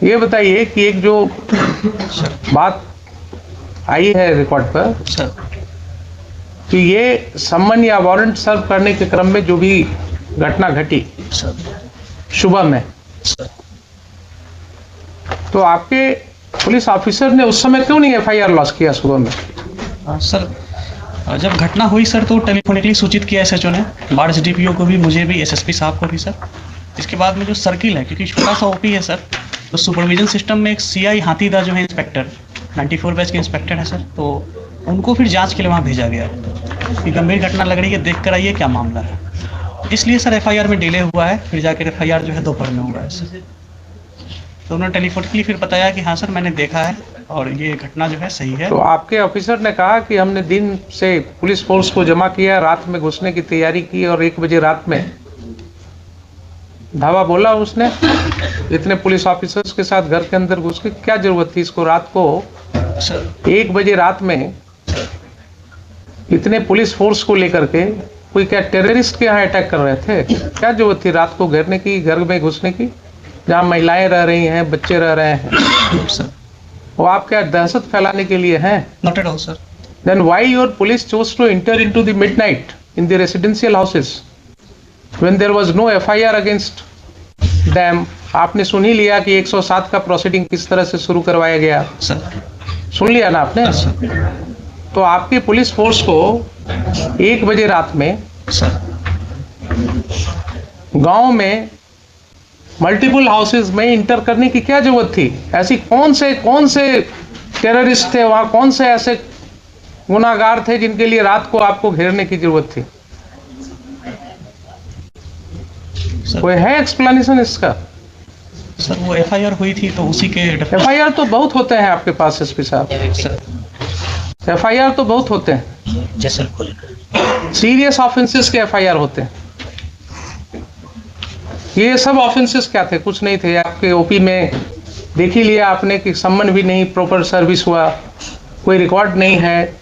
ये बताइए कि एक जो बात आई है रिकॉर्ड पर सर कि ये सम्मन या वारंट सर्व करने के क्रम में जो भी घटना घटी सर सुबह में, सर तो आपके पुलिस ऑफिसर ने उस समय क्यों नहीं एफआईआर लॉन्च किया सुबह में? सर जब घटना हुई सर तो टेलीफोनिकली सूचित किया एसएचओ ने, बाढ़ एसडीपीओ को भी, मुझे भी, एसएसपी साहब को भी सर। इसके बाद में जो सर्किल है, क्योंकि छोटा सा ओपी है सर, तो सुपरविजन सिस्टम में एक सीआई हाथीदा जो है इंस्पेक्टर 94 बैच के इंस्पेक्टर है सर, तो उनको फिर जांच के लिए वहाँ भेजा गया कि गंभीर घटना लग रही है, देख कर आइए क्या मामला है। इसलिए सर एफआईआर में डिले हुआ है, फिर जाकर एफआईआर जो है दोपहर में हुआ है सर। तो उन्होंने टेलीफोनिकली फिर बताया कि हाँ सर मैंने देखा है और ये घटना जो है सही है। तो आपके ऑफिसर ने कहा कि हमने दिन से पुलिस फोर्स को जमा किया, रात में घुसने की तैयारी की और 1 बजे रात में धावा बोला उसने इतने पुलिस ऑफिसर्स के साथ घर के अंदर घुस के? क्या जरूरत थी इसको रात को सर 1 बजे रात में इतने पुलिस फोर्स को लेकर के? कोई क्या टेररिस्ट के यहाँ अटैक कर रहे थे? क्या जरूरत थी रात को घेरने की, घर में घुसने की, जहाँ महिलाएं रह रही हैं, बच्चे रह रहे हैं? सर वो आप क्या दहशत फैलाने के लिए हैं? Not at all sir. Then why your police chose to enter into the midnight in the residential houses when there was no FIR against them? आपने सुन ही लिया कि 107 का प्रोसीडिंग किस तरह से शुरू करवाया गया, सर सुन लिया ना आपने? तो आपकी पुलिस फोर्स को 1 बजे रात में सर गांव में मल्टीपल हाउसेज में इंटर करने की क्या जरूरत थी? ऐसी कौन से टेररिस्ट थे वहां, कौन से ऐसे गुनाहगार थे जिनके लिए रात को आपको घेरने की जरूरत थी? कोई है एक्सप्लेनेशन इसका? सर वो एफआईआर हुई थी तो उसी के एफआईआर तो बहुत होते हैं आपके पास एसपी साहब, एफआईआर तो बहुत होते हैं, सीरियस ऑफेंसेस के एफआईआर होते हैं। ये सब ऑफेंसेस क्या थे? कुछ नहीं थे। आपके ओपी में देख ही लिया आपने कि सम्मन भी नहीं प्रॉपर सर्विस हुआ, कोई रिकॉर्ड नहीं है,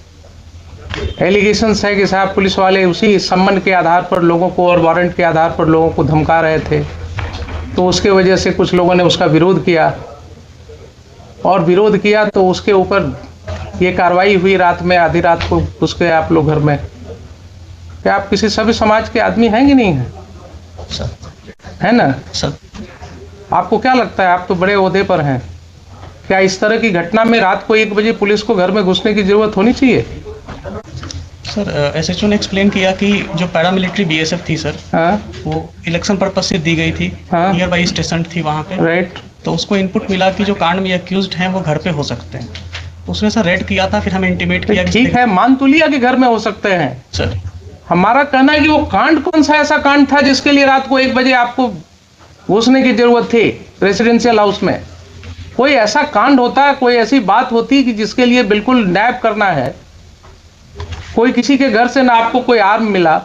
एलिगेशंस है कि साहब पुलिस वाले उसी सम्मन के आधार पर लोगों को और वारंट के आधार पर लोगों को धमका रहे थे, तो उसके वजह से कुछ लोगों ने उसका विरोध किया, और विरोध किया तो उसके ऊपर ये कार्रवाई हुई। रात में आधी रात को घुस गए आप लोग घर में। क्या आप किसी सभ्य समाज के आदमी हैं कि नहीं है? है ना सर? आपको क्या लगता है, आप तो बड़े ओहदे पर हैं, क्या इस तरह की घटना में रात को 1 बजे पुलिस को घर में घुसने की जरूरत होनी चाहिए? सर एसएचओ ने एक्सप्लेन किया कि जो पैरामिलिट्री बीएसएफ थी सर, वो इलेक्शन पर्पज से दी गई थी, नियर बाई स्टेशन थी वहाँ पे, राइट। तो उसको इनपुट मिला कि जो कांड में अक्यूज्ड हैं वो घर पे हो सकते हैं, तो उसने सर रेड किया था। फिर हमें इंटीमेट किया। ठीक है, मान तो लिया कि घर में हो सकते हैं सर। हमारा कहना है कि वो कांड कौन सा ऐसा कांड था जिसके लिए रात को 1 बजे आपको घुसने की जरूरत थी रेसिडेंशियल हाउस में? कोई ऐसा कांड होता, कोई ऐसी बात होती कि जिसके लिए बिल्कुल नैप करना है, कोई किसी के घर से ना आपको कोई आर्म मिला,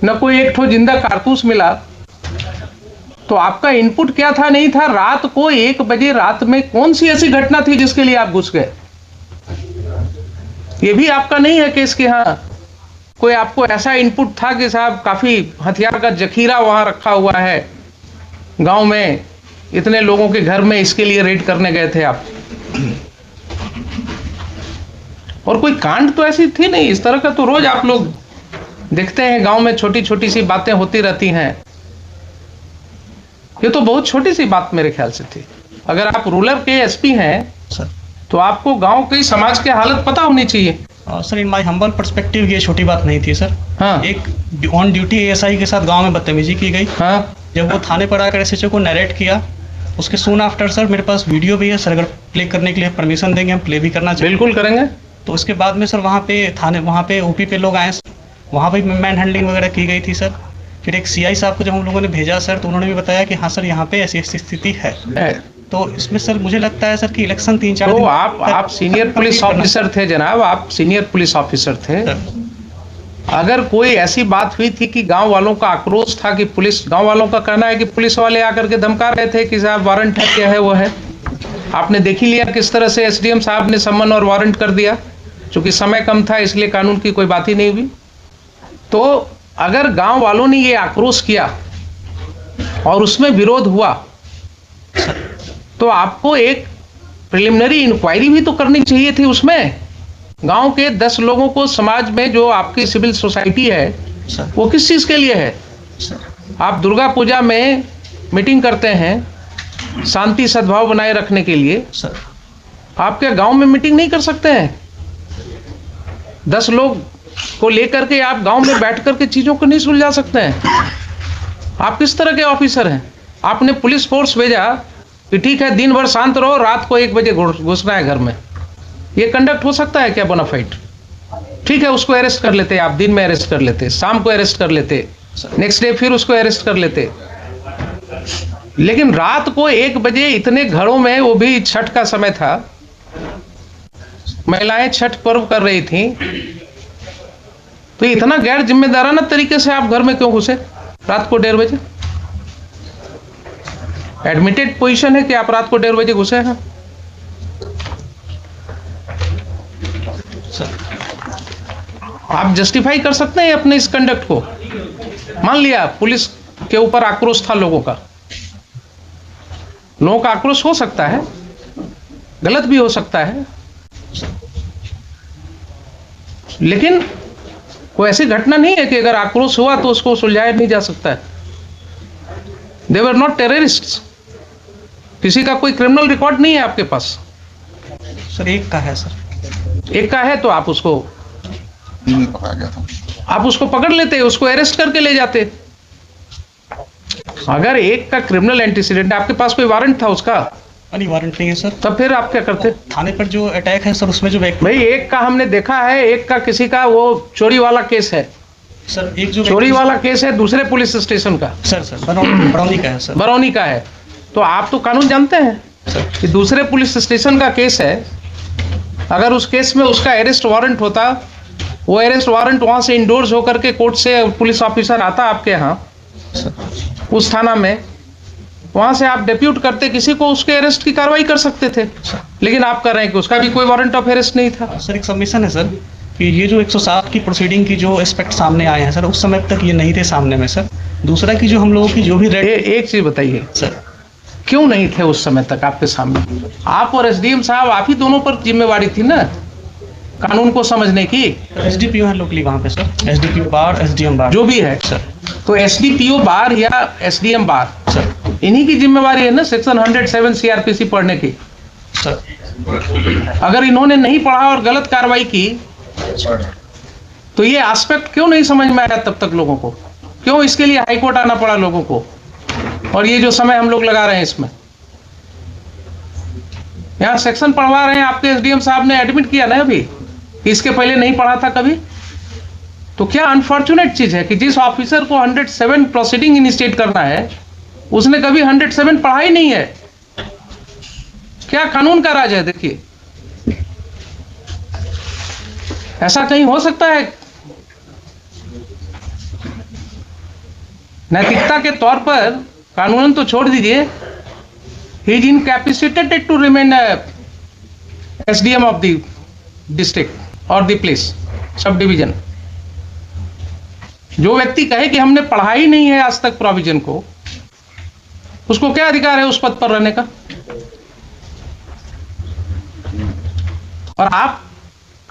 न कोई एक ठो जिंदा कारतूस मिला, तो आपका इनपुट क्या था? नहीं था। रात को 1 बजे रात में कौन सी ऐसी घटना थी जिसके लिए आप घुस गए? ये भी आपका नहीं है केस कि हाँ कोई आपको ऐसा इनपुट था कि साहब काफी हथियार का जखीरा वहां रखा हुआ है गांव में, इतने लोगों के घर में, इसके लिए रेड करने गए थे आप? और कोई कांड तो ऐसी थी नहीं। इस तरह का तो रोज आप लोग देखते हैं गांव में, छोटी छोटी सी बातें होती रहती हैं। ये तो बहुत छोटी सी बात मेरे ख्याल से थी। अगर आप रूरल के एसपी हैं सर तो आपको गांव की समाज की हालत पता होनी चाहिए। Sir in my humble perspective ये छोटी बात नहीं थी सर। हाँ। एक ऑन ड्यूटी एएसआई के साथ गांव में बदतमीजी की गई। हाँ। जब वो थाने पर आकर एसएचओ को नरेट किया, उसके सून आफ्टर सर मेरे पास वीडियो भी है सर, अगर प्ले करने के लिए परमिशन देंगे हम प्ले भी करना चाहिए। बिल्कुल करेंगे। तो उसके बाद में सर वहाँ पे ओपी पे लोग आए, वहाँ पे मैन हैंडलिंग वगैरह की गई थी सर। फिर एक सीआई साहब को जब हम लोगों ने भेजा सर, तो उन्होंने भी बताया कि हाँ सर यहाँ पे ऐसी ऐसी स्थिति है। तो इसमें सर मुझे लगता है सर कि इलेक्शन 3-4 तो आप सीनियर पुलिस ऑफिसर थे जनाब, आप सीनियर पुलिस ऑफिसर थे। अगर कोई ऐसी बात हुई थी कि गांव वालों का आक्रोश था कि पुलिस, गांव वालों का कहना है कि पुलिस वाले आकर के धमका रहे थे कि साहब वारंट है, क्या है वो है, आपने देख ही लिया किस तरह से एसडीएम साहब ने सम्मन और वारंट कर दिया। चूंकि समय कम था इसलिए कानून की कोई बात ही नहीं हुई। तो अगर गांव वालों ने ये आक्रोश किया और उसमें विरोध हुआ तो आपको एक प्रिलिमिनरी इंक्वायरी भी तो करनी चाहिए थी। उसमें गांव के 10 लोगों को, समाज में जो आपकी सिविल सोसाइटी है वो किस चीज के लिए है? आप दुर्गा पूजा में मीटिंग करते हैं शांति सद्भाव बनाए रखने के लिए, आपके गांव में मीटिंग नहीं कर सकते हैं? 10 लोग को लेकर के आप गांव में बैठ करके चीजों को नहीं सुलझा सकते हैं? आप किस तरह के ऑफिसर हैं? आपने पुलिस फोर्स भेजा कि ठीक है दिन भर शांत रहो, रात को 1 बजे घुसना है घर में। ये कंडक्ट हो सकता है क्या बोनाफाइड? ठीक है, उसको अरेस्ट कर लेते, आप दिन में अरेस्ट कर लेते, शाम को अरेस्ट कर लेते, नेक्स्ट डे फिर उसको अरेस्ट कर लेते। लेकिन रात को 1 बजे इतने घरों में, वो भी छठ का समय था, महिलाएं छठ पर्व कर रही थी, तो इतना गैर जिम्मेदाराना तरीके से आप घर में क्यों घुसे रात को 1:30 बजे? एडमिटेड पोजीशन है कि आप रात को 1:30 बजे घुसे हैं। आप जस्टिफाई कर सकते हैं अपने इस कंडक्ट को? मान लिया पुलिस के ऊपर आक्रोश था लोगों का, लोगों का आक्रोश हो सकता है, गलत भी हो सकता है, लेकिन कोई ऐसी घटना नहीं है कि अगर आक्रोश हुआ तो उसको सुलझाया नहीं जा सकता है। दे वर नॉट टेररिस्ट्स। किसी का कोई क्रिमिनल रिकॉर्ड नहीं है आपके पास। सर एक का है सर। एक का है तो आप उसको पकड़ा गया था, आप उसको पकड़ लेते, उसको अरेस्ट करके ले जाते। अगर एक का क्रिमिनल एंटीसीडेंट, आपके पास कोई वारंट था उसका? नहीं वारंट नहीं है सर। तब फिर आप क्या करते? थाने पर जो अटैक है सर, उसमें जो व्यक्ति, भाई एक का हमने देखा है, एक का किसी का वो चोरी वाला केस है सर, एक जो चोरी वाला केस है दूसरे पुलिस स्टेशन का, सर बरौनी का है सर। बरौनी का है। तो आप तो कानून जानते हैं कि दूसरे पुलिस स्टेशन का केस है, अगर उस केस में उसका अरेस्ट वारंट होता, वो अरेस्ट वारंट वहां से इंडोर्स होकर के कोर्ट से पुलिस ऑफिसर आता आपके यहाँ उस थाना में, वहां से आप डिप्यूट करते किसी को, उसके अरेस्ट की कार्रवाई कर सकते थे। लेकिन आप कर रहे हैं कि उसका भी कोई वारंट ऑफ अरेस्ट नहीं था। सर एक सबमिशन है सर कि ये जो 107 की प्रोसीडिंग की जो एस्पेक्ट सामने आए हैं सर, उस समय तक ये नहीं थे सामने में सर। दूसरा कि जो हम लोगों की जो भी एक चीज बताइए सर, क्यों नहीं थे उस समय तक आपके सामने? आप और एसडीएम साहब, आप ही दोनों पर जिम्मेवारी थी ना कानून को समझने की। एसडीपीओ है लोकली वहाँ पे सर, एसडीपीओ बार, एसडीएम बार, जो भी है सर। तो एसडीपीओ बार या एसडीएम बार, सर इन्हीं की जिम्मेवारी है ना सेक्शन 107 सीआरपीसी पढ़ने की। सर अगर इन्होंने नहीं पढ़ा और गलत कार्रवाई की तो ये एस्पेक्ट क्यों नहीं समझ में आया तब तक लोगों को? क्यों इसके लिए हाईकोर्ट आना पड़ा लोगों को? और ये जो समय हम लोग लगा रहे हैं इसमें, यहाँ सेक्शन पढ़वा रहे हैं, आपके एसडीएम साहब ने एडमिट किया ना अभी, इसके पहले नहीं पढ़ा था कभी। तो क्या अनफॉर्चुनेट चीज है कि जिस ऑफिसर को 107 प्रोसीडिंग इनिशिएट करना है उसने कभी 107 पढ़ा ही नहीं है। क्या कानून का राज है? देखिए, ऐसा कहीं हो सकता है? नैतिकता के तौर पर कानूनन तो छोड़ दीजिए, he is incapacitated to remain SDM of the district और द प्लेस सब डिवीजन। जो व्यक्ति कहे कि हमने पढ़ा ही नहीं है आज तक प्रोविजन को, उसको क्या अधिकार है उस पद पर रहने का? और आप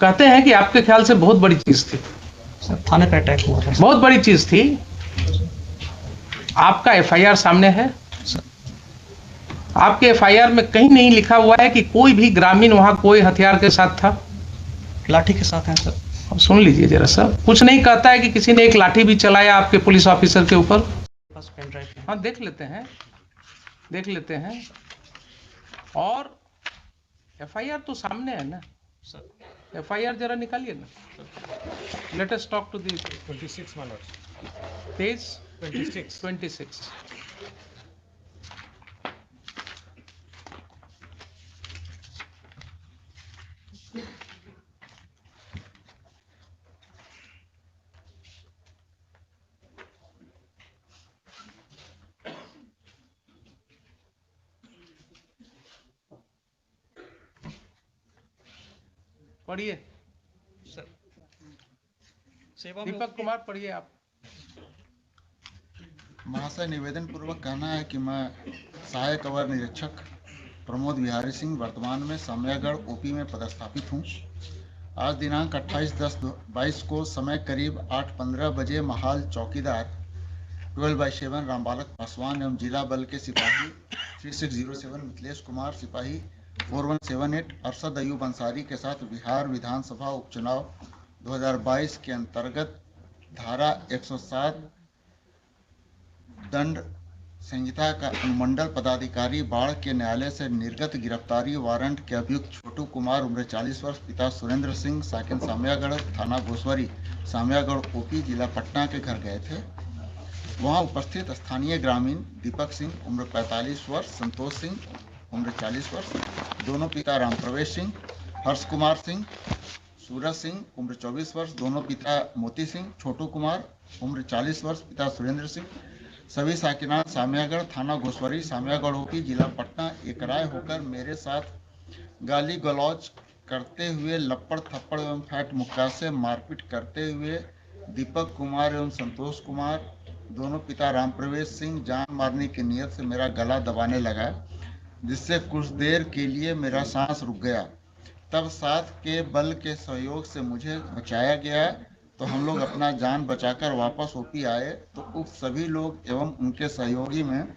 कहते हैं कि आपके ख्याल से बहुत बड़ी चीज थी। सर थाने पे अटैक हुआ था, बहुत बड़ी चीज थी। आपका एफआईआर सामने है, आपके एफआईआर में कहीं नहीं लिखा हुआ है कि कोई भी ग्रामीण वहां कोई हथियार के साथ था। लाठी के साथ है सर। अब सुन लीजिए जरा सा, कुछ नहीं कहता है कि किसी ने एक लाठी भी चलाया आपके पुलिस ऑफिसर के ऊपर। बस पेन ड्राइव है। हाँ देख लेते हैं, देख लेते हैं। और एफआईआर तो सामने है ना सर, एफआईआर जरा निकालिए ना। Let us talk to the 26 मानोज पेज 26 पढ़िए, सर सेवा में दीपक कुमार पढ़िए आप। महाशय, निवेदन पूर्वक कहना है कि मैं सहायक अवर निरीक्षक प्रमोद बिहारी सिंह वर्तमान में समयागढ़ ओपी में पदस्थापित हूँ। आज दिनांक 28/10/22 को समय करीब 8:15 बजे महाल चौकीदार 12/7 रामबालक पासवान एवं जिला बल के सिपाही 3607 मिथिलेश कुमार, सिपाही 4178 अरशद अयूब अंसारी के साथ बिहार विधानसभा उपचुनाव 2022 के अंतर्गत धारा 107 दंड संहिता का अनुमंडल पदाधिकारी बाढ़ के न्यायालय से निर्गत गिरफ्तारी वारंट के अभियुक्त छोटू कुमार उम्र 40 वर्ष, पिता सुरेंद्र सिंह, साकिन सामयागढ़, थाना घोसवरी, सामयागढ़ ओपी, जिला पटना के घर गए थे। वहां उपस्थित स्थानीय ग्रामीण दीपक सिंह उम्र 45 वर्ष, संतोष सिंह उम्र 40 वर्ष, दोनों पिता राम प्रवेश सिंह, हर्ष कुमार सिंह, सूरज सिंह उम्र 24 वर्ष, दोनों पिता मोती सिंह, छोटू कुमार उम्र 40 वर्ष, पिता सुरेंद्र सिंह, सभी साकिनान सामयागढ़, थाना घोसवरी, सामयागढ़ ओपी, जिला पटना एक राय होकर मेरे साथ गाली गलौज करते हुए, लपड़ थप्पड़ एवं फैट मुक्का से मारपीट करते हुए दीपक कुमार एवं संतोष कुमार, दोनों पिता राम प्रवेश सिंह, जान मारने की नीयत से मेरा गला दबाने लगा, जिससे कुछ देर के लिए मेरा सांस रुक गया। तब साथ के बल के सहयोग से मुझे बचाया गया, तो हम लोग अपना जान बचाकर वापस ओपी आए तो उक्त सभी लोग एवं उनके सहयोगी में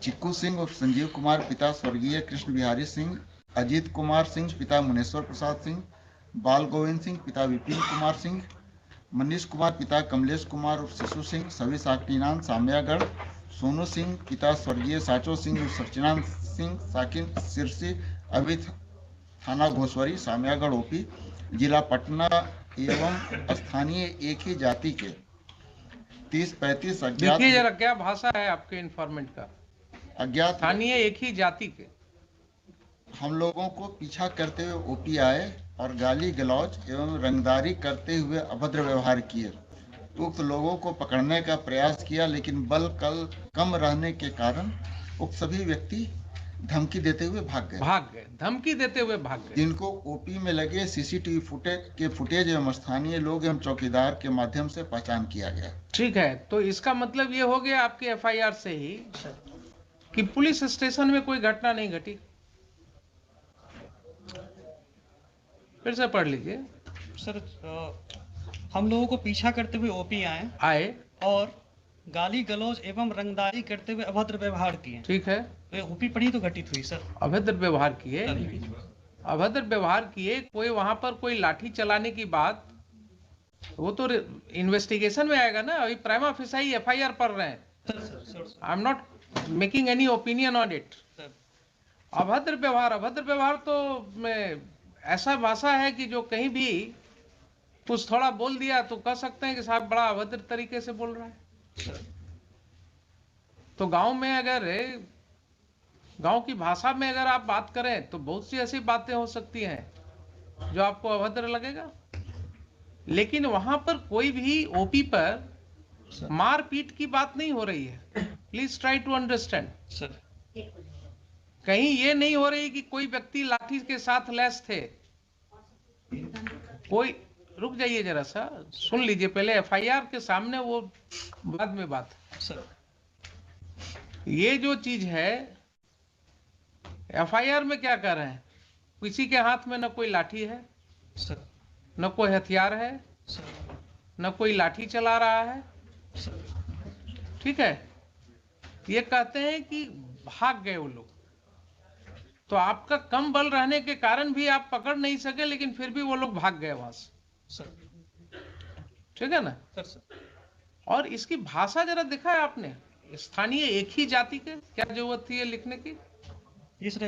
चिक्कू सिंह और संजीव कुमार पिता स्वर्गीय कृष्ण बिहारी सिंह, अजीत कुमार सिंह पिता मुनेश्वर प्रसाद सिंह, बाल गोविंद सिंह पिता विपिन कुमार सिंह, मनीष कुमार पिता कमलेश कुमार और शिशु सिंह, सभी साकिनान सामयागढ़, सोनू सिंह पिता स्वर्गीय साचो सिंह और सचिनान सिंह, साकिन सिरसी, अभी थाना घोसवरी, सामयागढ़ ओपी, जिला पटना एवं स्थानीय एक ही जाति के 30-35 अज्ञात। देखिए जरा क्या भाषा है आपके इन्फॉर्मेंट का। अज्ञात स्थानीय एक ही जाति के हम लोगों को पीछा करते हुए ओपी आए और गाली गलौज एवं रंगदारी करते हुए अभद्र व्यवहार किए। उक्त लोगों को पकड़ने का प्रयास किया, लेकिन बल कम रहने के कारण उक्त सभी व्यक्ति धमकी देते हुए भाग गए। धमकी देते हुए भाग गए। जिनको ओपी में लगे सीसीटीवी फुटेज एवं स्थानीय लोग एवं चौकीदार के माध्यम से पहचान किया गया। ठीक है, तो इसका मतलब ये हो गया आपके एफआईआर से ही कि पुलिस स्टेशन में कोई घटना नहीं घटी। फिर से पढ़ लीजिए। सर हम लोगों को पीछा करते हुए ओपी आए और गाली गलौज एवं रंगदारी करते हुए अभद्र व्यवहार किए। ठीक है, तो ओपी पर ही तो घटित हुई सर। अभद्र व्यवहार किए, अभद्र व्यवहार किए। कोई वहां पर कोई लाठी चलाने की बात, वो तो इन्वेस्टिगेशन में आएगा ना। अभी प्राइमा फेसाई एफआईआर पढ़ रहे हैं। I am not making any opinion on it. अभद्र व्यवहार तो ऐसा भाषा है कि जो कहीं भी कुछ थोड़ा बोल दिया तो कह सकते हैं कि साहब बड़ा अभद्र तरीके से बोल रहा है। तो गांव में अगर गांव की भाषा में अगर आप बात करें तो बहुत सी ऐसी बातें हो सकती हैं जो आपको अभद्र लगेगा, लेकिन वहां पर कोई भी ओपी पर मारपीट की बात नहीं हो रही है। Please try to understand sir. कहीं ये नहीं हो रही कि कोई व्यक्ति लाठी के साथ लैस थे। कोई रुक जाइए जरा सा, सुन लीजिए पहले एफआईआर के सामने, वो बाद में बात सर। ये जो चीज है एफआईआर में क्या कर रहे हैं, किसी के हाथ में न कोई लाठी है सर, न कोई हथियार है सर, न कोई लाठी चला रहा है सर। ठीक है, ये कहते हैं कि भाग गए वो लोग। तो आपका कम बल रहने के कारण भी आप पकड़ नहीं सके, लेकिन फिर भी वो लोग भाग गए वहां से सर। ठीक है ना सर। और इसकी भाषा जरा देखा है आपने, स्थानीय एक ही जाति के, क्या जरूरत थी ये लिखने की? ये सर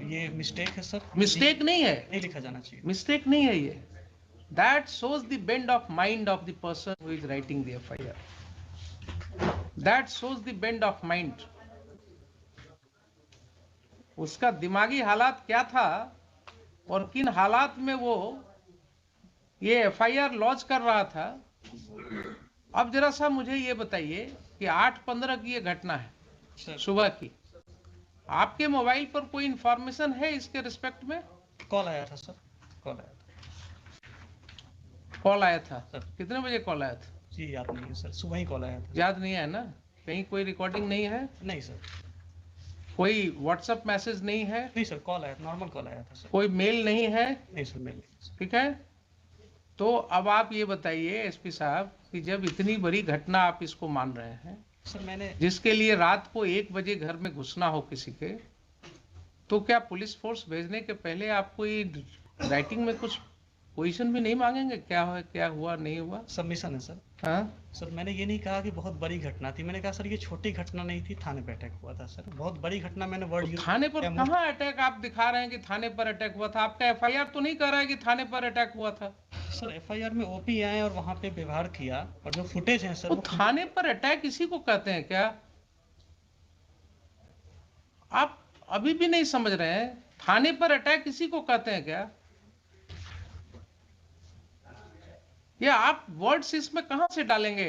ये मिस्टेक है सर। मिस्टेक नहीं है, नहीं लिखा जाना चाहिए। मिस्टेक नहीं है ये। That shows the bend of mind of the person who is writing the FIR. That shows the bend of mind. उसका दिमागी हालात क्या था और किन हालात में वो ये एफआईआर लॉन्च कर रहा था। अब जरा सा मुझे ये बताइए कि 8/15 की ये घटना है सुबह की, आपके मोबाइल पर कोई इंफॉर्मेशन है इसके रिस्पेक्ट में? कॉल आया था सर, कॉल आया था। कॉल आया था सर। कितने बजे कॉल आया था? जी याद नहीं है सर, सुबह ही कॉल आया था। याद नहीं है ना? कहीं कोई रिकॉर्डिंग नहीं है, नहीं सर, कोई व्हाट्सएप मैसेज नहीं है, नहीं सर, कॉल आया, नॉर्मल कॉल आया था सर। कोई मेल नहीं है, नहीं सर, मेल नहीं सर। ठीक है। तो अब आप ये बताइए एसपी साहब कि जब इतनी बड़ी घटना आप इसको मान रहे हैं, सर मैंने जिसके लिए रात को 1 बजे घर में घुसना हो किसी के, तो क्या पुलिस फोर्स भेजने के पहले आपको ये राइटिंग में कुछ पोजीशन भी नहीं मांगेंगे, क्या है, क्या हुआ नहीं हुआ? सबमिशन है सर। हाँ, सर मैंने ये नहीं कहा कि बहुत बड़ी घटना थी, मैंने कहा सर ये छोटी घटना नहीं थी, थाने पे अटैक हुआ था सर। बहुत बड़ी घटना मैंने वर्ड यूज थाने पर कहाँ अटैक आप दिखा रहे हैं कि थाने पर अटैक हुआ था? आपका एफआईआर तो नहीं कर रहा है कि थाने पर अटैक हुआ था। सर एफआईआर में ओपी आए और वहाँ पे व्यवहार किया, और जो फुटेज है सर तो वो थाने पर अटैक इसी को कहते हैं क्या? आप अभी भी नहीं समझ रहे हैं, थाने पर अटैक इसी को कहते हैं क्या? ये आप वर्ड्स इसमें कहां से डालेंगे?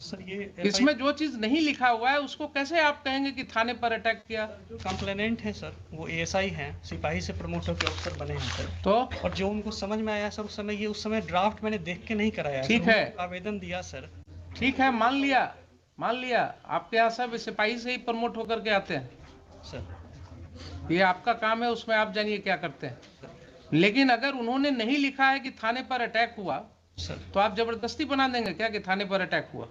सर ये इसमें जो चीज नहीं लिखा हुआ है उसको कैसे आप कहेंगे कि थाने पर अटैक किया? कंप्लेनेंट है सर, वो एएसआई हैं, सिपाही से प्रमोट होकर अफसर बने हैं सर। तो और जो उनको समझ में आया सर उस समय, ये उस समय ड्राफ्ट मैंने देख के नहीं कराया ठीक सर, है। उन्होंने आवेदन दिया सर। ठीक है, मान लिया आपके यहाँ सब सिपाही से ही प्रमोट होकर के आते हैं, सर ये आपका काम है, उसमें आप जानिए क्या करते हैं। लेकिन अगर उन्होंने नहीं लिखा है कि थाने पर अटैक हुआ, सर तो आप जबरदस्ती बना देंगे क्या कि थाने पर अटैक हुआ?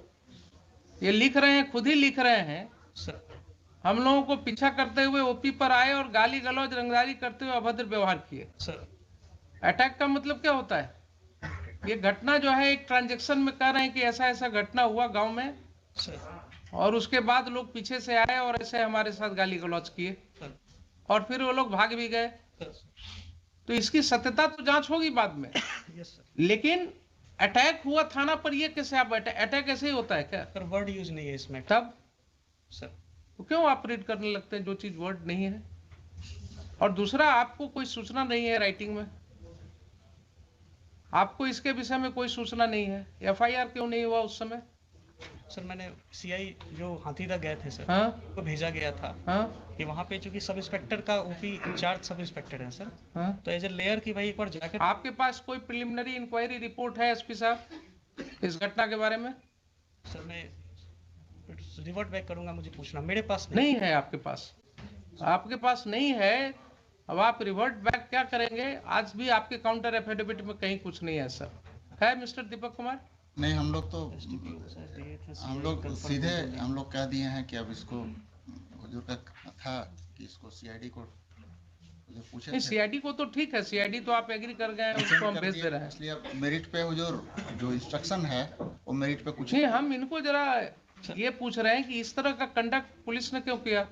ये लिख रहे हैं, खुद ही लिख रहे हैं। सर हम लोगों को पीछा करते हुए ओपी पर आए और गाली गलौज रंगदारी करते हुए अभद्र व्यवहार किए। सर अटैक का मतलब क्या होता है? ये घटना जो है एक ट्रांजैक्शन में कह रहे हैं कि ऐसा ऐसा घटना हुआ गांव में, सर और उसके बाद लोग पीछे से आए और ऐसे हमारे साथ गाली गलौज किए, सर और फिर वो लोग भाग भी गए। सर तो इसकी सत्यता तो जांच होगी बाद में। Yes sir. लेकिन अटैक हुआ थाना पर, ये कैसे आप अटैक ऐसे ही होता है क्या? सर वर्ड यूज नहीं है इसमें तब सर। तो क्यों आप रीड करने लगते हैं जो चीज वर्ड नहीं है? और दूसरा, आपको कोई सूचना नहीं है राइटिंग में, आपको इसके विषय में कोई सूचना नहीं है, एफआईआर क्यों नहीं हुआ उस समय? सर मैंने सीआई जो हाथीदा गए थे सर, हाँ को भेजा गया था हाँ कि वहाँ पे चूंकि सब इंस्पेक्टर का ओपी इंचार्ज सब इंस्पेक्टर है सर, हाँ। तो एज ए लेयर की भाई एक बार जाकर आपके पास कोई प्रिलिमिनरी इंक्वायरी रिपोर्ट है एसपी साहब इस घटना के बारे में? सर मैं रिवर्ट बैक करूंगा, मुझे पूछना, मेरे पास नहीं है आपके पास, आपके पास नहीं है। अब आप रिवर्ट बैक क्या करेंगे? आज भी आपके काउंटर एफिडेविट में कहीं कुछ नहीं है सर, है मिस्टर दीपक कुमार? नहीं, हम लोग तो नहीं। हम लोग सीधे हम लोग कह दिए हैं कि अब इसको हुजूर का था कि इसको सीआईडी को जो पूछे नहीं, थे, सीआईडी को तो ठीक है, सीआईडी तो आप एग्री कर गए हैं, उसको हम कर भेज दिए, दे रहे हैं। इसलिए अब मेरिट पे हुजूर जो इंस्ट्रक्शन है वो मेरिट पे कुछ नहीं, हम इनको जरा ये पूछ रहे हैं कि इस तरह का कंडक्ट पुलिस ने क्यों किया?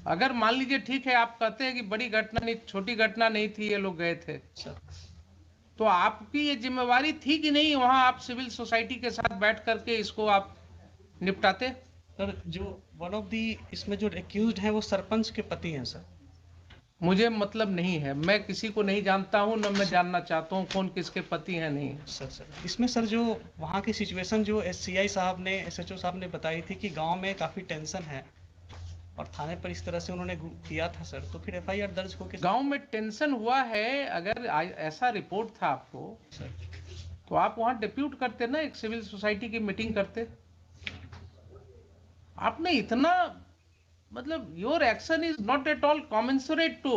अगर मान लीजिए ठीक है, आप कहते हैं कि बड़ी घटना नहीं, छोटी घटना नहीं थी, ये लोग गए थे, सर तो आपकी ये जिम्मेवारी थी कि नहीं वहां आप सिविल सोसाइटी के साथ बैठ करके इसको आप निपटाते? सर जो वन ऑफ दी इसमें जो एक्यूज्ड हैं वो सरपंच के पति हैं सर। मुझे मतलब नहीं है, मैं किसी को नहीं जानता हूं, न मैं जानना चाहता हूं कौन किसके पति हैं नहीं। सर इसमें सर जो वहाँ की सिचुएशन जो एससीआई साहब ने, एसएचओ साहब ने बताई थी कि गांव में काफ़ी टेंशन है और थाने पर इस तरह से उन्होंने किया था सर, तो फिर एफआईआर दर्ज होकर गांव में टेंशन हुआ है, अगर ऐसा रिपोर्ट था आपको सर, तो आप वहां डिप्यूट करते ना, एक सिविल सोसाइटी की मीटिंग करते। आपने इतना, मतलब your action is not at all commensurate to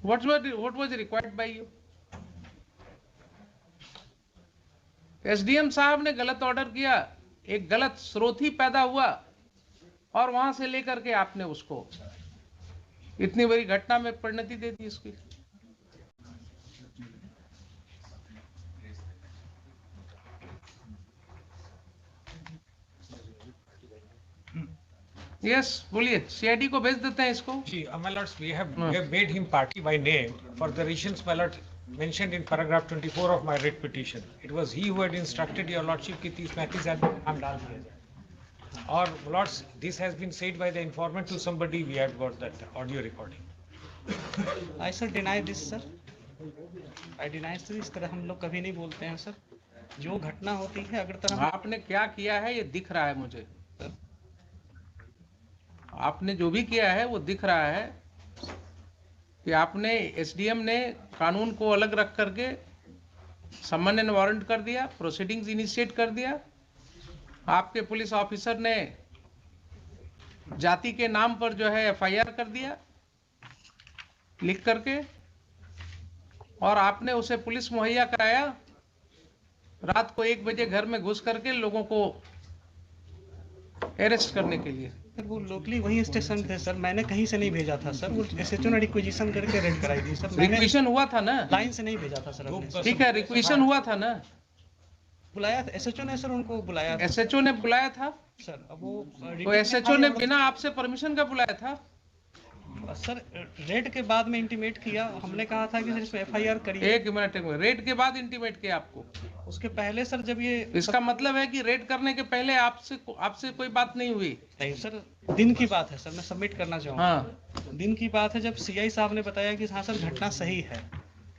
what was required by you. SDM साहब ने गलत ऑर्डर किया, एक गलत स्रोत ही पैदा हुआ, और वहां से लेकर के आपने उसको इतनी बड़ी घटना में परिणति दे दी इसकी। यस, बोलिए, सीआईडी को भेज देते हैं इसको। Gee, my lords, we have made him party by name for the reasons, my lord, mentioned in paragraph 24 of my writ petition. It was he who had instructed your lordship कि 30-35 आदमी का नाम डाल दिया जाए। और lords, this has been said by the informant to somebody. We have got that audio recording. I sir deny this sir, I deny sir, इस तरह हम लोग कभी नहीं बोलते हैं सर। जो घटना होती है अगर तरह आपने क्या किया है ये दिख रहा है मुझे, आपने जो भी किया है वो दिख रहा है कि आपने, एसडीएम ने कानून को अलग रख करके समन एंड वारंट कर दिया, प्रोसीडिंग्स इनिशिएट कर दिया, आपके पुलिस ऑफिसर ने जाति के नाम पर जो है एफआईआर कर दिया लिख करके, और आपने उसे पुलिस मुहैया कराया रात को 1 बजे घर में घुस करके लोगों को अरेस्ट करने के लिए। सर वो लोकली वही स्टेशन थे सर, मैंने कहीं से नहीं भेजा था सर, वो एसएचओ ने रिक्वेजिशन करके रेड कराई थी सर, मैंने रिक्वेशन हुआ था ना? लाइन से नहीं भेजा था सर अपने। ठीक है, रिक्वेशन हुआ था ना? बुलाया था एसएचओ ने सर, उनको बुलाया था एसएचओ ने बुलाया था? सर। अब वो तो एसएचओ ने बिना आपसे परमिशन का बुलाया था? सर रेड के बाद में इंटीमेट किया, हमने कहा था कि सर इसमें एफआईआर करिए। 1 मिनट रेड के बाद इंटीमेट किया आपको? उसके पहले सर जब ये इसका मतलब है कि रेड करने के पहले आपसे कोई बात नहीं हुई? नहीं सर, दिन की बात है सर, मैं सबमिट करना चाहूँगा। हाँ, दिन की बात है जब सीआई साहब ने बताया कि हाँ सर घटना सही है,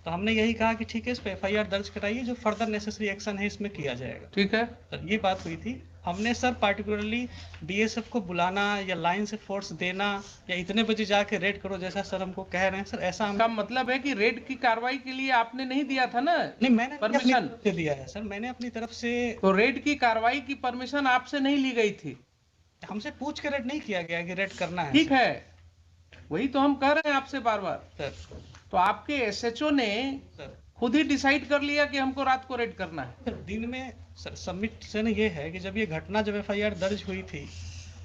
तो हमने यही कहा कि ठीक है इस पे एफआईआर दर्ज कराइए, जो फर्दर नेसेसरी एक्शन है इसमें किया जाएगा। ठीक है। सर ये बात हुई थी। हमने सर पार्टिकुलरली बीएसएफ को बुलाना या लाइन से फोर्स देना या इतने बजे जाके रेड करो जैसा सर हमको कह रहे हैं सर, ऐसा हम का मतलब है कि रेड की कार्रवाई के लिए आपने नहीं दिया था ना नहीं, मैंने अपनी परमिशन? तरफ से दिया है सर, मैंने अपनी तरफ से। तो रेड की कार्रवाई की परमिशन आपसे नहीं ली गई थी? हमसे पूछ के रेड नहीं किया गया कि रेड करना है। ठीक है, वही तो हम कह रहे हैं आपसे बार बार। सर तो आपके एसएचओ ने सर खुद ही डिसाइड कर लिया कि हमको रात को रेड करना है? सर दिन में सर सबमिशन ये है कि जब ये घटना जब एफआईआर दर्ज हुई थी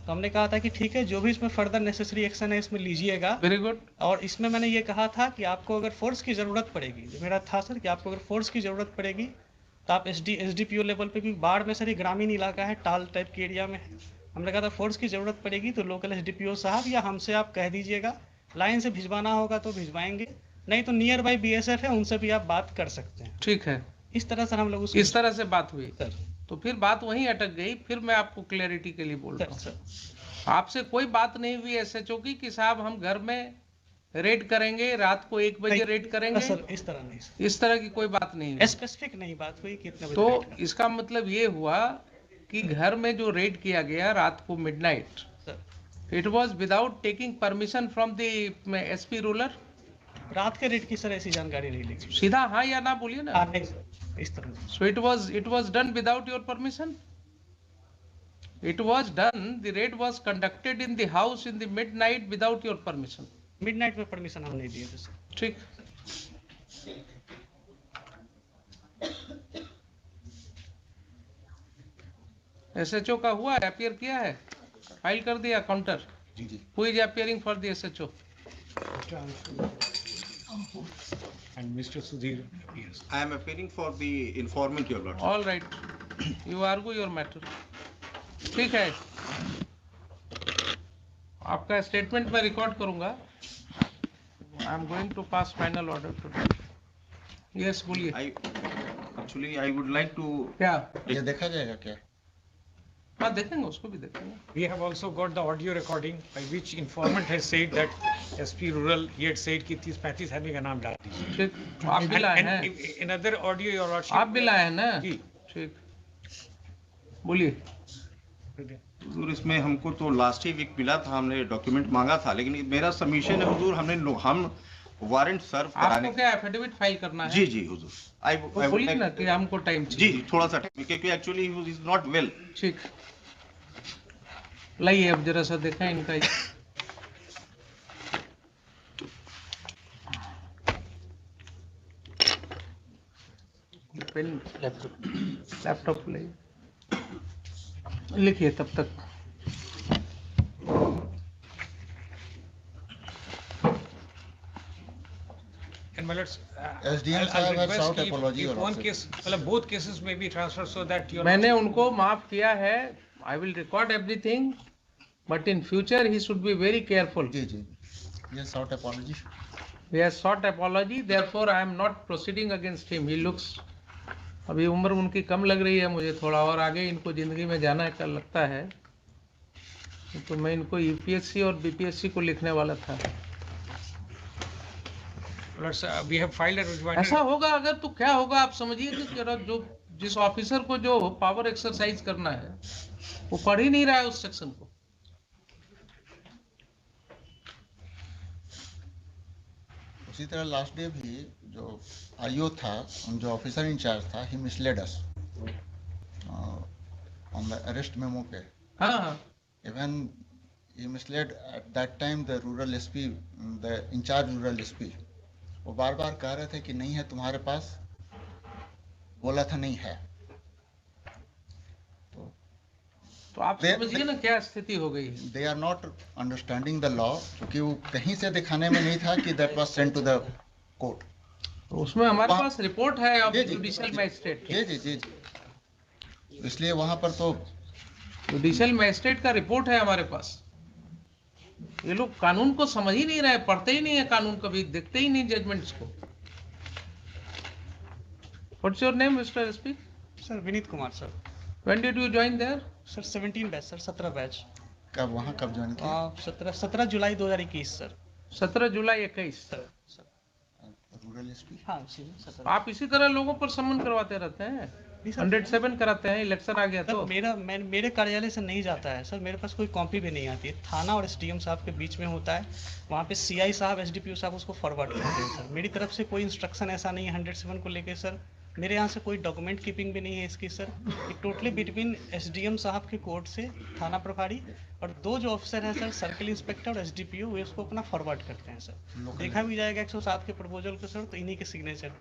तो हमने कहा था कि ठीक है जो भी इसमें फर्दर नेसेसरी एक्शन है इसमें लीजिएगा। Very good. और इसमें मैंने ये कहा था कि आपको अगर फोर्स की ज़रूरत पड़ेगी, जो मेरा था सर कि आपको अगर फोर्स की ज़रूरत पड़ेगी तो आप एसडीपीओ लेवल पे भी, बाढ़ में सर ये ग्रामीण इलाका है, टाल टाइप के एरिया में है, हमने कहा था फोर्स की ज़रूरत पड़ेगी तो लोकल एसडीपीओ साहब या हमसे आप कह दीजिएगा, लाइन से भिजवाना होगा तो भिजवाएंगे, नहीं तो नियर बाई बीएसएफ है उनसे भी आप बात कर सकते हैं। ठीक है, इस तरह सर हम लोग इस तरह से बात हुई। सर तो फिर बात वहीं अटक गई। फिर मैं आपको क्लैरिटी के लिए बोल रहा हूँ, सर आपसे कोई बात नहीं हुई एसएचओ की कि साहब हम घर में रेड करेंगे, रात को 1 बजे रेड करेंगे? सर इस तरह नहीं सर, इस तरह की कोई बात नहीं हुई। स्पेसिफिक नहीं बात हुई कि इतने बजे तो रेड करना। इसका मतलब ये हुआ कि घर में जो रेड किया गया रात को midnight, sir it was without taking permission from the SP ruler? रात के रेड की सर ऐसी जानकारी नहीं ली। सीधा हाँ या ना बोलिए ना। नहीं सर इस तरह नहीं। So it was done without your permission? It was done, the raid was conducted in the house in the midnight without your permission. Midnight में परमिशन हम नहीं दिए थे सर। ठीक। एसएचओ का हुआ, अपियर किया है, फाइल कर दिया काउंटर? जी जी। Who is appearing for the SHO? And Mr. Sudhir appears. I am appearing for the informant, your lordship. All right, you argue your matter. ठीक है, आपका स्टेटमेंट मैं रिकॉर्ड करूंगा। I am going to pass final order today. Yes बोलिए। I would like to. क्या? ये देखा जाएगा क्या? हाँ देखेंगे, उसको भी देखेंगे। We have also got the audio recording by which informant has said that SP Rural, he had said कि 30-35 आदमी का नाम डाल दीजिए। ठीक, आप भी लाए हैं? And another audio, your lordship. आप भी लाए हैं ना? जी। ठीक, बोलिए। हुजूर इसमें हमको तो लास्ट ही वीक मिला था, हमने डॉक्यूमेंट मांगा था, लेकिन मेरा सबमिशन है हुजूर, हम वारंट सर्व कराने। आपको क्या एफिडेविट फाइल करना है? जी जी हुजूर। तो बोलिए ना कि हमको टाइम जी चाहिए। जी थोड़ा सा टाइम, क्योंकि actually he is not well. ठीक, लाइए अब जरा सा देखें इनका। पेन लैपटॉप लाइए, लिखिए तब तक। And my lords, SDM I'll साहब have request sought कि apology, if your one lordship. case, मतलब both cases may be transferred so that your मैंने उनको माफ किया है। I will record everything, but in future he should be very careful. जी जी। ये sought apology. He has sought apology, therefore I am not proceeding against him. He looks, अभी उम्र उनकी कम लग रही है मुझे थोड़ा, और आगे इनको जिंदगी में जाना का लगता है, तो मैं इनको यूपीएससी और बीपीएससी को लिखने वाला था। lords, we have filed a rejoinder. ऐसा होगा अगर तो क्या होगा आप समझिए कि जो जिस ऑफिसर को जो पावर एक्सरसाइज करना है वो पढ़ ही नहीं रहा है उस सेक्शन को। उसी तरह लास्ट डे भी जो आईओ था, जो ऑफिसर इंचार्ज था, he misled us. on the arrest memo पे. हाँ हाँ Even he misled at that time the rural SP, the in charge rural SP. वो बार बार कह रहे थे कि नहीं है तुम्हारे पास, बोला था नहीं है. तो आप They- समझिए ना क्या स्थिति हो गई है. They are not understanding the law, क्योंकि वो कहीं से दिखाने में नहीं था कि that was sent to the court. तो उसमें हमारे वहाँ- पास रिपोर्ट है ऑफ जी, जी, जुडिशियल जी, मैजिस्ट्रेट. जी जी जी जी. इसलिए वहां पर तो जुडिशियल मैजिस्ट्रेट का रिपोर्ट है हमारे पास. ये लोग कानून को समझ ही नहीं रहे, पढ़ते ही नहीं है कानून, कभी देखते ही नहीं जजमेंट्स को. What's your name mister SP? Sir Vineet Kumar sir. When did you join there? Sir 17 batch sir, 17 batch. कब वहां कब ज्वाइन किया? 17 जुलाई 2021 सर. 17 जुलाई 21. Sir sir rural SP. हाँ उसी में 17. आप इसी तरह लोगों पर समन करवाते रहते हैं. नहीं सर, 107 कराते हैं, इलेक्शन आ गया सर तो. मेरे कार्यालय से नहीं जाता है सर, मेरे पास कोई कॉपी भी नहीं आती है. थाना और एसडीएम साहब के बीच में होता है, वहाँ पे सीआई साहब एसडीपीओ साहब उसको फॉरवर्ड करते हैं सर. मेरी तरफ से कोई इंस्ट्रक्शन ऐसा नहीं है 107 को लेके सर. मेरे यहाँ से कोई डॉक्यूमेंट कीपिंग भी नहीं है इसकी सर. एक टोटली बिटवीन एसडीएम साहब के कोर्ट से थाना प्रभारी और 2 जो ऑफिसर हैं सर, सर्किल इंस्पेक्टर और एसडीपीओ, वे उसको अपना फॉरवर्ड करते हैं सर. देखा भी जाएगा 107 के प्रपोजल को सर, तो इन्हीं के सिग्नेचर.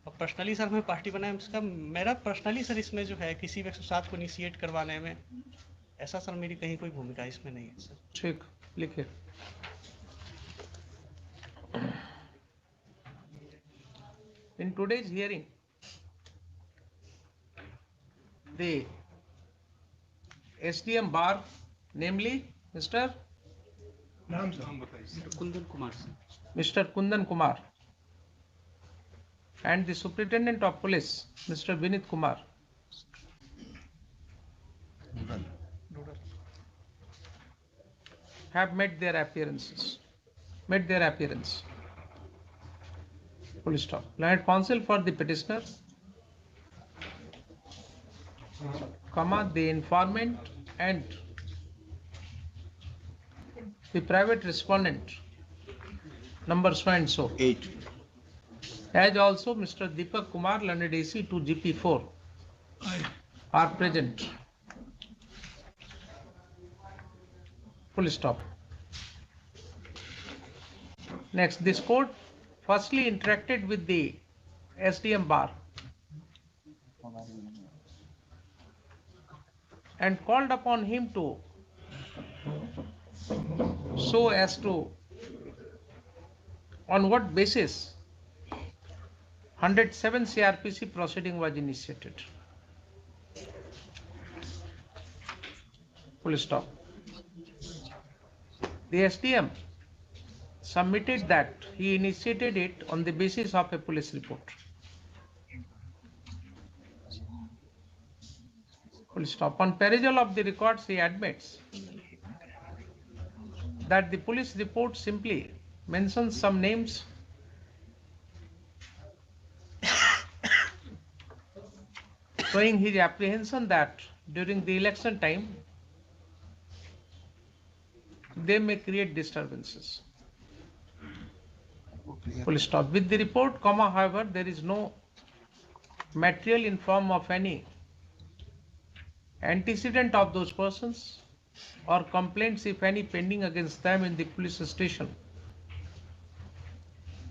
और पर्सनली सर हमें पार्टी बनाए, इसका मेरा पर्सनली सर इसमें जो है किसी भी 107 को इनिशिएट करवाने में, ऐसा सर मेरी कहीं कोई भूमिका इसमें नहीं है सर. ठीक, लिखिए. In today's hearing, the SDM bar, namely Mr. Kundan Kumar sir. Mr. Kundan Kumar, and the Superintendent of Police, Mr. Vinit Kumar, have made their appearance. Full stop. Learned counsel for the petitioner, the informant and the private respondent, number so and so. 8. As also Mr. Deepak Kumar, learned AC to GP4, are present. Full stop. Next, this court firstly interacted with the SDM bar and called upon him to so as to on what basis 107 CRPC proceeding was initiated. Full stop. The SDM submitted that he initiated it on the basis of a police report. Full stop. On perusal of the records, he admits that the police report simply mentions some names showing his apprehension that during the election time they may create disturbances. Full stop. With the report, however, there is no material in form of any antecedent of those persons or complaints, if any, pending against them in the police station.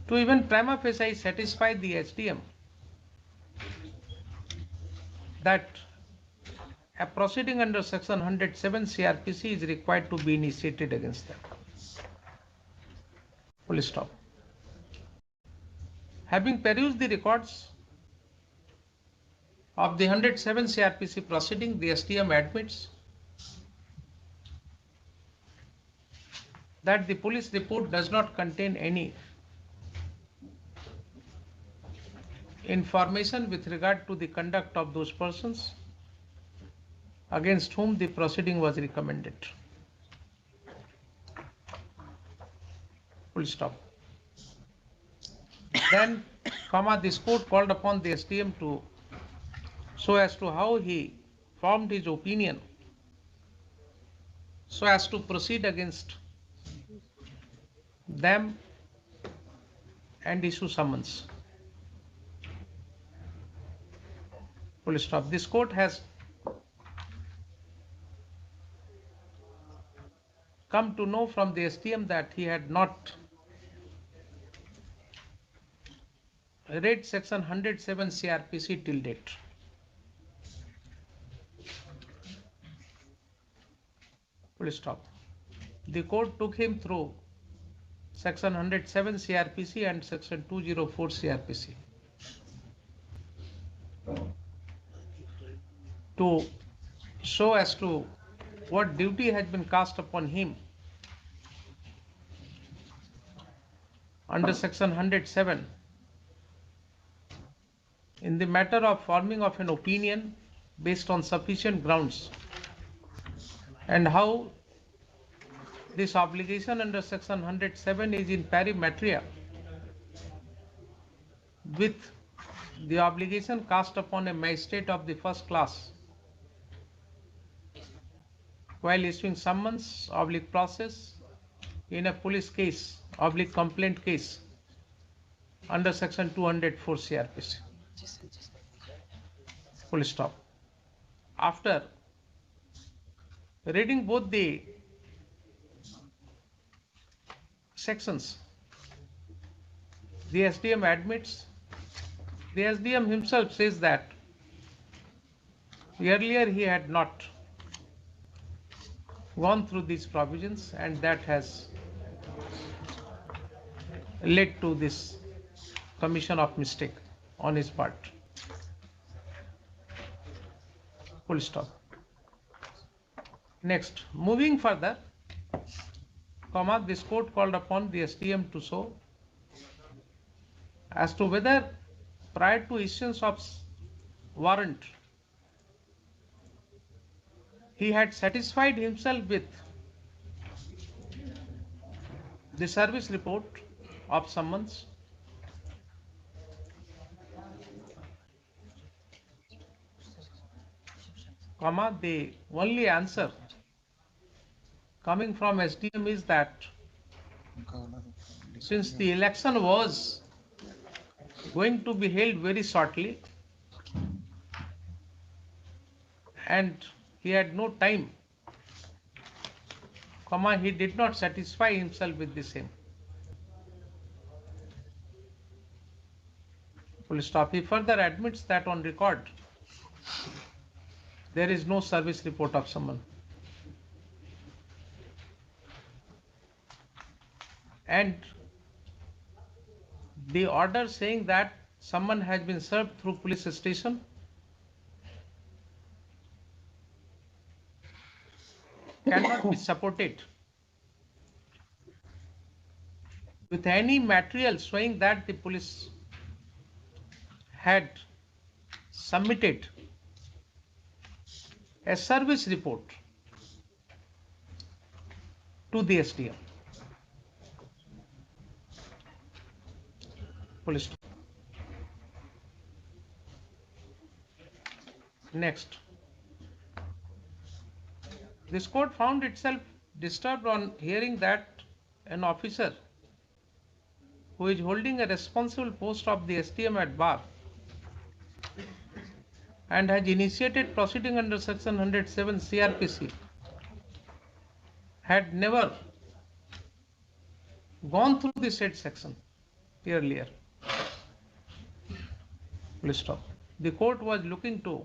To even prima facie satisfy the SDM that a proceeding under section 107 CRPC is required to be initiated against them. Full stop. Having perused the records of the 107 CRPC proceeding, the SDM admits that the police report does not contain any information with regard to the conduct of those persons against whom the proceeding was recommended. Full stop. Then, this court called upon the SDM to so as to how he formed his opinion so as to proceed against them and issue summons. Full stop. This court has come to know from the SDM that he had not read section 107 CRPC till date. Full stop. The court took him through section 107 CRPC and section 204 CRPC to show as to what duty has been cast upon him under section 107 in the matter of forming of an opinion based on sufficient grounds, and how this obligation under section 107 is in pari materia with the obligation cast upon a magistrate of the first class while issuing summons / process in a police case / complaint case under section 204 CRPC. Full stop. After reading both the sections, the SDM admits, the SDM himself says that earlier he had not gone through these provisions, and that has led to this commission of mistake on his part. Full stop. Next, moving further, this court called upon the SDM to show as to whether prior to issuance of warrant he had satisfied himself with the service report of summons, the only answer coming from SDM is that since the election was going to be held very shortly and he had no time, he did not satisfy himself with the same. Full stop. He further admits that on record there is no service report of summons, and the order saying that summons has been served through police station cannot be supported with any material showing that the police had submitted a service report to the SDM. Police. Next, this court found itself disturbed on hearing that an officer who is holding a responsible post of the SDM at bar and has initiated proceeding under section 107 CRPC had never gone through the said section earlier. Please stop. The court was looking to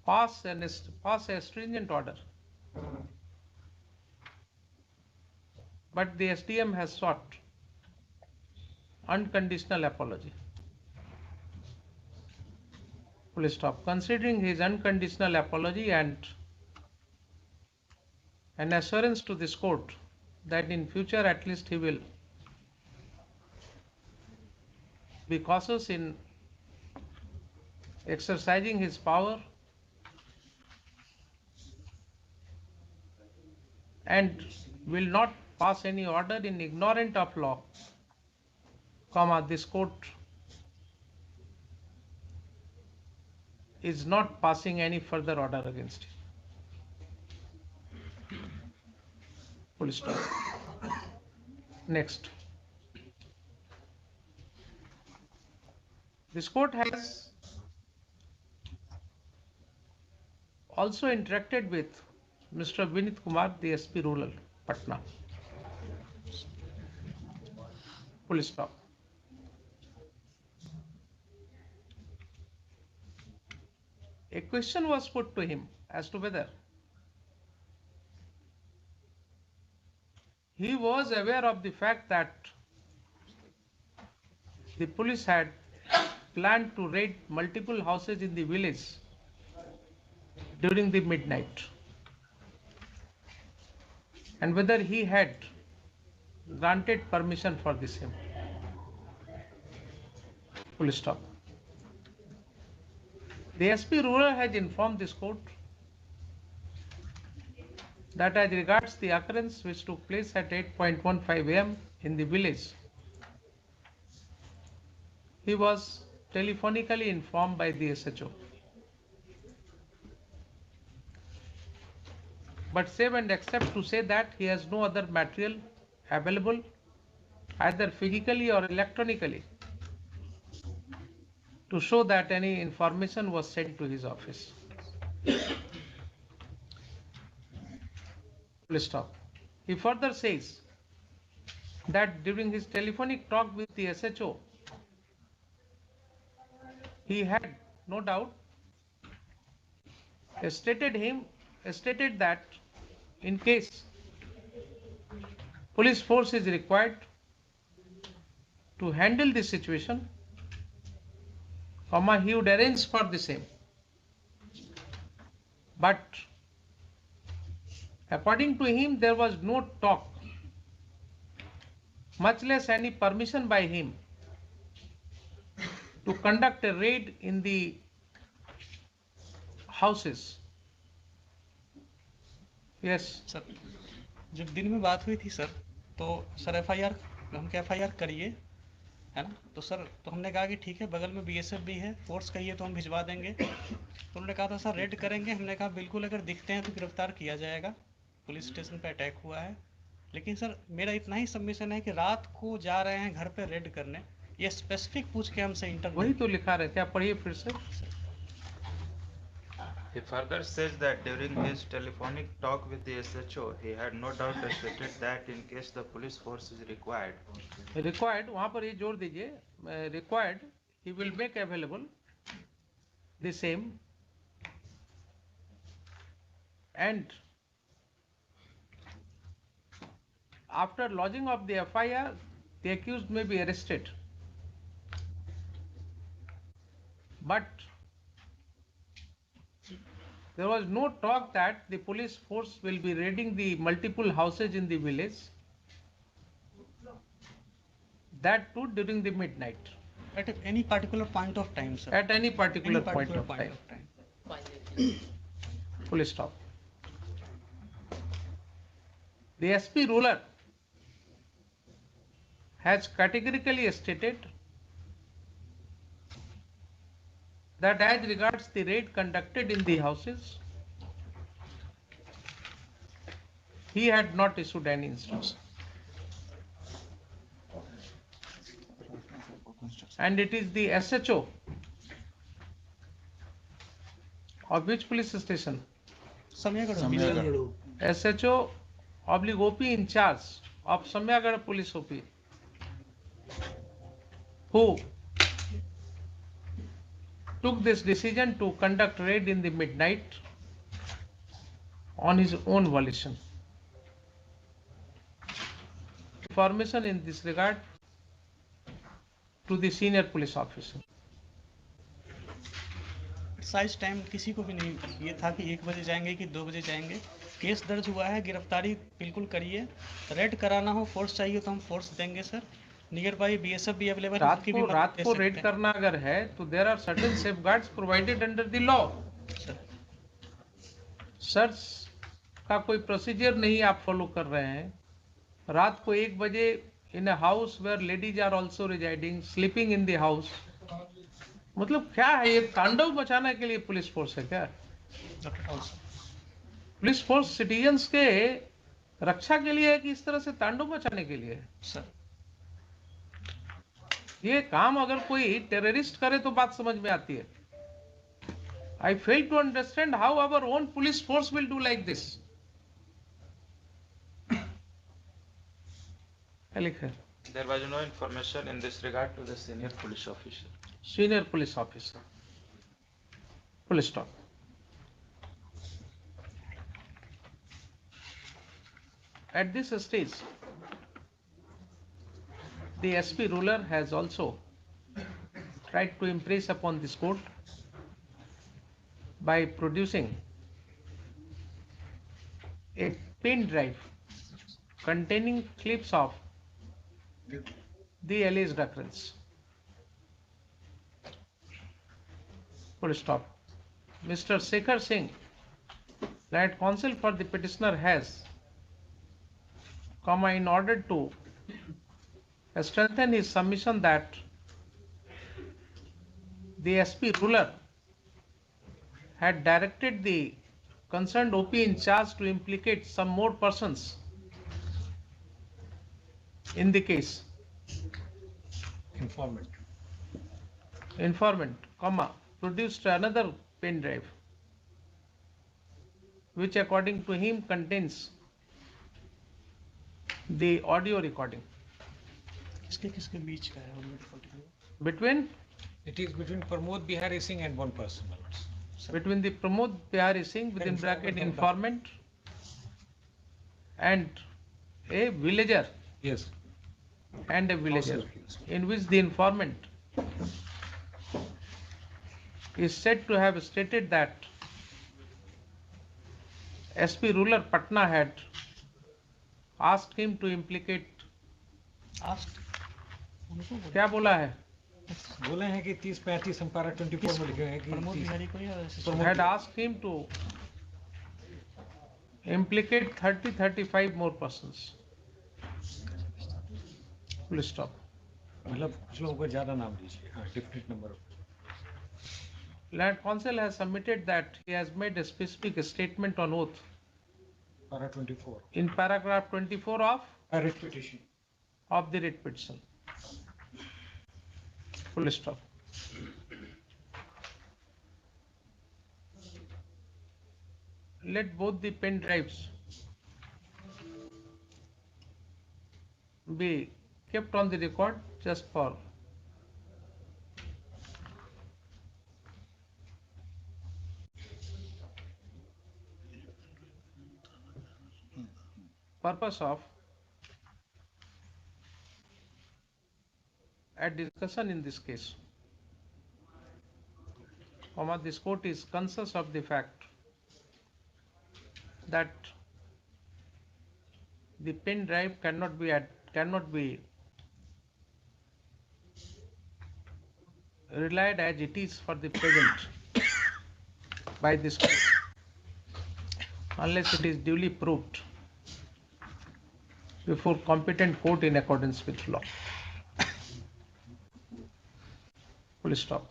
pass a stringent order, but the SDM has sought unconditional apology. Full stop. Considering his unconditional apology and an assurance to this court that in future at least he will be cautious in exercising his power and will not pass any order in ignorant of law, this court is not passing any further order against him. Full stop. Next. This court has also interacted with Mr. Vinit Kumar, DSP Rural, Patna. Full stop. A question was put to him as to whether he was aware of the fact that the police had planned to raid multiple houses in the village during the midnight, and whether he had granted permission for the same. Full stop. The SP Rural has informed this court that as regards the occurrence which took place at 8:15 am in the village, he was telephonically informed by the SHO. But save and except to say that he has no other material available, either physically or electronically, to show that any information was sent to his office. Full stop. He further says that during his telephonic talk with the SHO, he had no doubt stated that in case police force is required to handle this situation, he would arrange for the same. But according to him, there was no talk, much less any permission by him to conduct a raid in the houses. Yes. Sir जब दिन में बात हुई थी sir, तो sir FIR हम क्या FIR करिए, है ना? तो सर तो हमने कहा कि ठीक है, बगल में बीएसएफ भी है, फोर्स कहिए तो हम भिजवा देंगे। तो उन्होंने कहा था सर रेड करेंगे। हमने कहा बिल्कुल, अगर दिखते हैं तो गिरफ्तार किया जाएगा, पुलिस स्टेशन पे अटैक हुआ है। लेकिन सर मेरा इतना ही सबमिशन है कि रात को जा रहे हैं घर पे रेड करने, ये स्पेसिफिक पूछ के हमसे इंटर वही तो लिखा रहता है, आप पढ़िए फिर से। He further says that during his telephonic talk with the SHO, he had no doubt stated that in case the police force is required. Required, वहाँ पर ये जोड़ दीजिए, required, he will make available the same, and after lodging of the FIR, the accused may be arrested. But there was no talk that the police force will be raiding the multiple houses in the village, that too during the midnight. at any particular point of time, sir. At any particular point of time. Full stop. The SP ruler has categorically stated that as regards the raid conducted in the houses, he had not issued any instruction. And it is the SHO of which police station? Samyagarh. SHO / OP in charge of Samyagarh police OP, who took this decision to conduct raid in the midnight on his own volition. Information in this regard to the senior police officer. Size time किसी को भी नहीं ये था कि 1 बजे जाएंगे कि 2 बजे जाएंगे। केस दर्ज हुआ है, गिरफ्तारी बिल्कुल करिए। रेड कराना हो, फोर्स चाहिए तो हम फोर्स देंगे सर। नियर बाई बीएसएफ भी अवेलेबल है। रात को रेड करना अगर है तो there are certain safeguards provided under the law. Search का कोई प्रोसीजर नहीं आप फॉलो कर रहे हैं। रात को 1 बजे in a house where ladies are also residing, sleeping in the house, मतलब क्या है ये? तांडव मचाने के लिए पुलिस फोर्स है क्या? पुलिस फोर्स सिटीजन्स के रक्षा के लिए है कि इस तरह से तांडव मचाने के लिए है? सर ये काम अगर कोई टेररिस्ट करे तो बात समझ में आती है। I fail to understand how our own police force will do like this. क्या लिखा है? There was no information in this regard to the senior police officer. Senior police officer. Full stop. At this stage, the SP ruler has also tried to impress upon this court by producing a pen drive containing clips of the alleged occurrence. Full stop. Mr. Shekhar Singh, that counsel for the petitioner has, in order to strengthen his submission that the SP ruler had directed the concerned OP in charge to implicate some more persons in the case. Informant, produced another pen drive which according to him contains the audio recording किसके बीच का है between It is between Pramod Bihari Singh and one person. between the Pramod Bihari Singh within bracket informant and a villager Yes. and a villager in which the informant is said to have stated that SP ruler Patna had asked him to implicate. क्या बोला है? बोले हैं कि 30-35 हम पारा 24 में लिखे हैं कि प्रमोद बिहारी को या had asked him to implicate 30-35 more persons. Full stop. मतलब कुछ लोगों को ज्यादा नाम दीजिए. हाँ, different number. Land Council has submitted that he has made a specific statement on oath पारा 24. in paragraph 24 of Writ petition. the writ petition. Full stop. Let both the pen drives be kept on the record just for purpose of a discussion in this case. This court is conscious of the fact that the pen drive cannot be relied as it is for the present by this court unless it is duly proved before competent court in accordance with law. Full stop.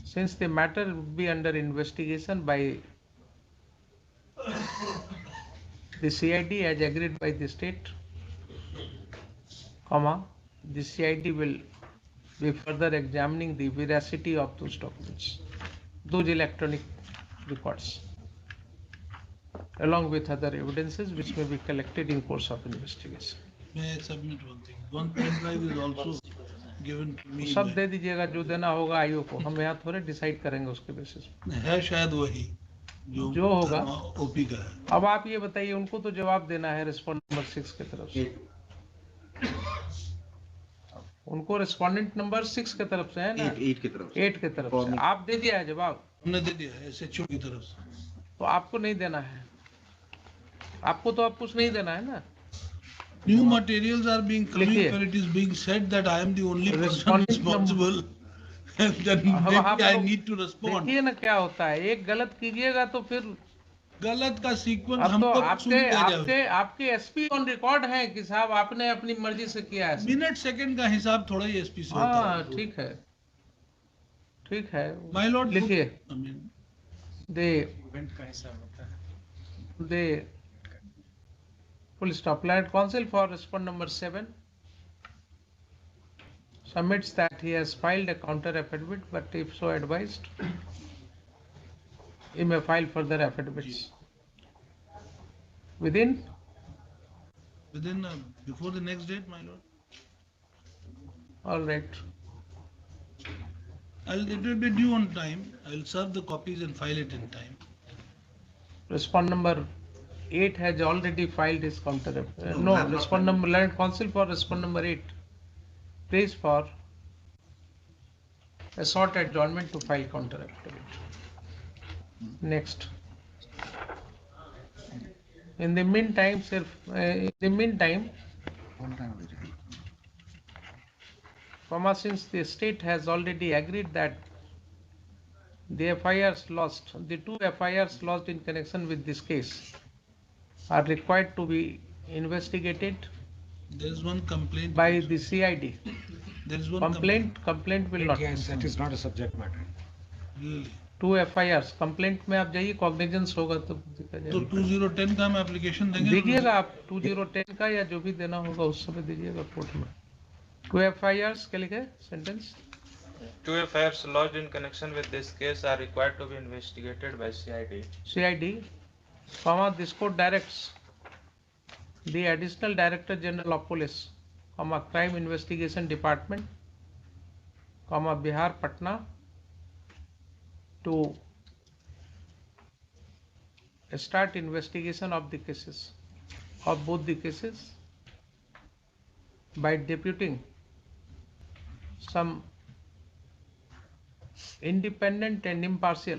Since the matter would be under investigation by the CID as agreed by the state, the CID will be further examining the veracity of those documents, those electronic records, along with other evidences which may be collected in course of investigation. May I submit one thing? One pen drive is also given to me. सब दे दीजिएगा जो देना होगा IO को, हम यहाँ थोड़े decide करेंगे उसके बेसिस पे. है शायद वही जो होगा ओपी का है. अब आप ये बताइए, उनको तो जवाब देना है रिस्पोंडेंट नंबर 6 की तरफ से. उनको रिस्पोंडेंट नंबर 6 की तरफ से है ना, 8 की तरफ से आप दे दिया है जवाब. हमने दे दिया है एसएचओ की तरफ से. तो आपको नहीं देना है, आपको तो अब कुछ नहीं देना है ना. New materials are being coming, but it is being said that I am the only person responsible, and then maybe I need to respond. देखिए ना क्या होता है, एक गलत कीजिएगा तो फिर गलत का सीक्वेंस अब तो हमको आपके एसपी ऑन रिकॉर्ड है कि साहब आपने अपनी मर्जी से किया है. मिनट सेकंड का हिसाब थोड़ा ही एसपी से होता है. ठीक है, ठीक है. माय लॉर्ड लिखिए. दे इवेंट का हिसाब होता है. दे full stop. Land Council for respondent number 7 submits that he has filed a counter affidavit, but if so advised, he may file further affidavits within within, before the next date, my lord. All right. It will be due on time. I'll serve the copies and file it in time. Respond number 8 has already filed his counter. No, respond number Land Council for respond number 8. Praise for a short adjournment to file counter affidavit. Next. In the meantime, sir, since the state has already agreed that the FIRs lost, the 2 FIRs lost in connection with this case are required to be investigated There is one complaint. by the CID. There is one Complaint will not. Yes, that is not a subject matter. Really? 2 FIRs complaint में आप जाइए, cognizance होगा तो देखा तो जाएगा। 2010 का हम एप्लीकेशन देंगे। दीजिएगा आप 2010 का या जो भी देना होगा उस समय दीजिएगा कोर्ट में। 2 FIRs क्या लिखे sentence? 2 FIRs lodged in connection with this case are required to be investigated by CID. This court directs the Additional Director General of Police, Crime Investigation Department, Bihar, Patna, to start investigation of the cases, of both the cases, by deputing some independent and impartial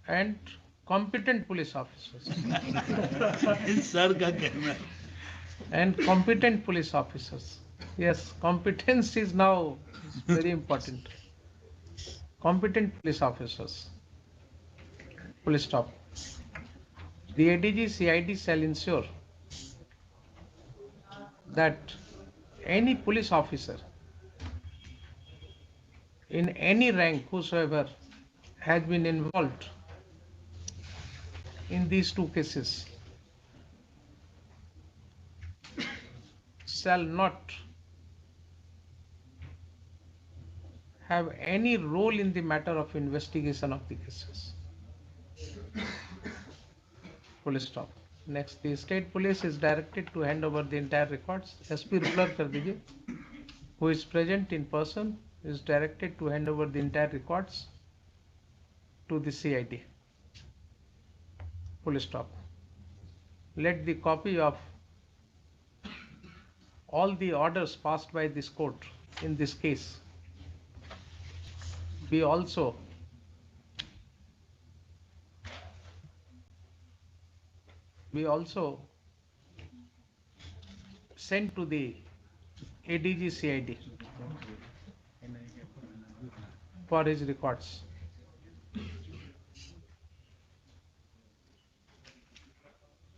and competent police officers. Sir का कहना है। And competent police officers. Yes, competence is now very important. Competent police officers. Full stop. The ADG CID shall ensure that any police officer in any rank whosoever has been involved in these 2 cases shall not have any role in the matter of investigation of the cases. Full stop. Next, the state police is directed to hand over the entire records. SP ruler kar dijiye. Who is present in person is directed to hand over the entire records to the CID. Full stop. Let the copy of all the orders passed by this court in this case be also sent to the ADG CID for his records.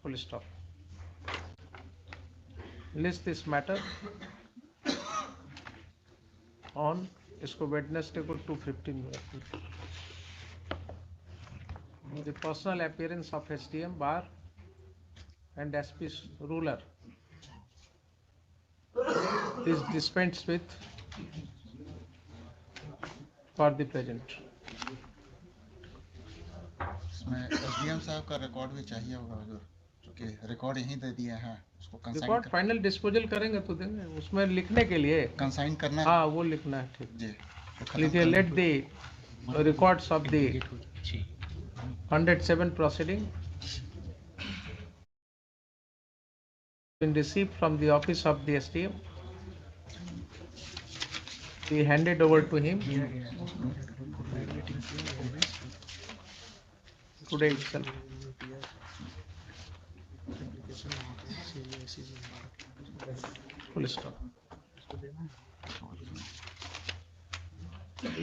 Full stop. List this matter on इसको Wednesday को 2:15 the personal appearance of SDM bar and SP ruler is dispensed with for the present. इसमें SDM साहब का record भी चाहिए होगा हुजूर, क्योंकि record यहीं दे दिए हैं, उसको रिकॉर्ड फाइनल डिस्पोजल करेंगे तो देंगे, उसमें लिखने के लिए कंसाइन करना है। हाँ वो लिखना है, ठीक जी लिखिए। Let the records of the 107 proceeding been received from the office of the SDM be handed over to him today itself. Full stop.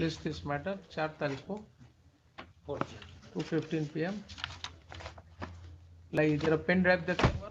List this matter 4 तारीख को 2:15 PM. लाइए जरा पेन ड्राइव देखो।